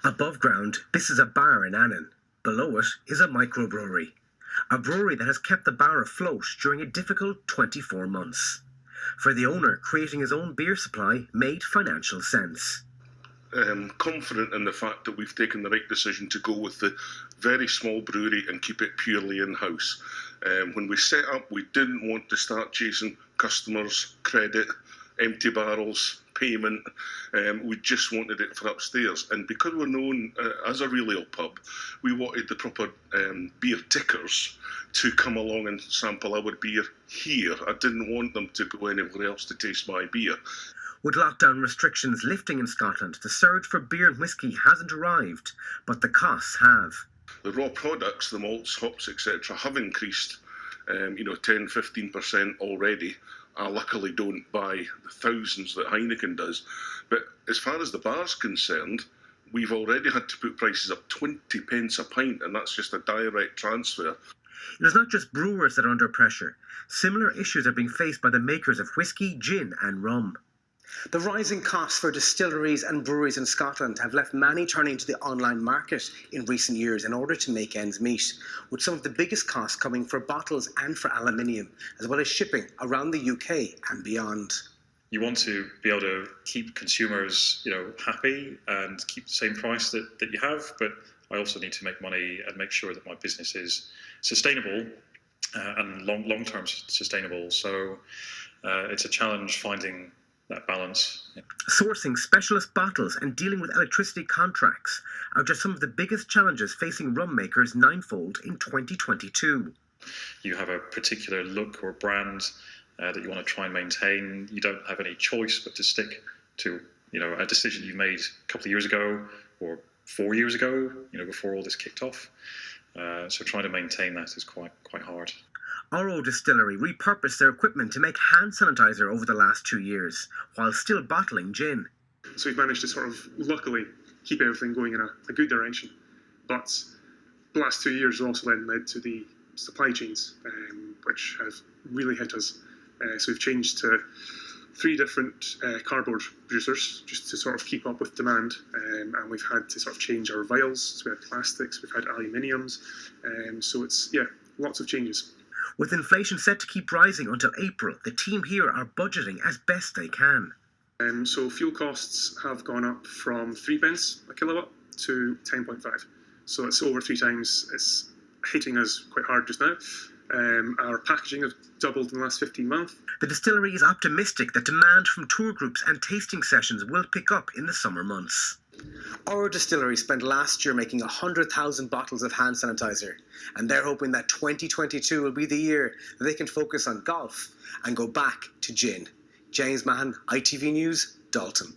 Above ground, this is a bar in Annan. Below it is a microbrewery. A brewery that has kept the bar afloat during a difficult 24 months. For the owner, creating his own beer supply made financial sense. Confident in the fact that we've taken the right decision to go with the very small brewery and keep it purely in-house. When we set up, we didn't want to start chasing customers, credit, empty barrels, payment. We just wanted it for upstairs. And because we're known as a real ale pub, we wanted the proper beer tickers to come along and sample our beer here. I didn't want them to go anywhere else to taste my beer. With lockdown restrictions lifting in Scotland, the surge for beer and whiskey hasn't arrived, but the costs have. The raw products, the malts, hops, etc., have increased, 10-15% already. I luckily don't buy the thousands that Heineken does. But as far as the bar's concerned, we've already had to put prices up 20 pence a pint, and that's just a direct transfer. It is not just brewers that are under pressure. Similar issues are being faced by the makers of whiskey, gin and rum. The rising costs for distilleries and breweries in Scotland have left many turning to the online market in recent years in order to make ends meet, with some of the biggest costs coming for bottles and for aluminium, as well as shipping around the UK and beyond. You want to be able to keep consumers, happy and keep the same price that you have, but I also need to make money and make sure that my business is sustainable and long-term sustainable. So it's a challenge finding that balance. Sourcing specialist bottles and dealing with electricity contracts are just some of the biggest challenges facing rum makers ninefold in 2022. You have a particular look or brand that you want to try and maintain. You don't have any choice but to stick to a decision you made a couple of years ago or 4 years ago, before all this kicked off. So trying to maintain that is quite hard. Oro Distillery repurposed their equipment to make hand sanitizer over the last 2 years, while still bottling gin. So we've managed to sort of luckily keep everything going in a good direction. But the last 2 years also then led to the supply chains, which have really hit us. So we've changed to 3 different cardboard producers just to sort of keep up with demand, and we've had to sort of change our vials. So we had plastics, we've had aluminiums, so it's lots of changes. With inflation set to keep rising until April, the team here are budgeting as best they can. So fuel costs have gone up from 3 pence a kilowatt to 10.5. So it's over 3 times. It's hitting us quite hard just now. Our packaging has doubled in the last 15 months. The distillery is optimistic that demand from tour groups and tasting sessions will pick up in the summer months. Our distillery spent last year making 100,000 bottles of hand sanitizer, and they're hoping that 2022 will be the year that they can focus on golf and go back to gin. James Mahon, ITV News, Dalton.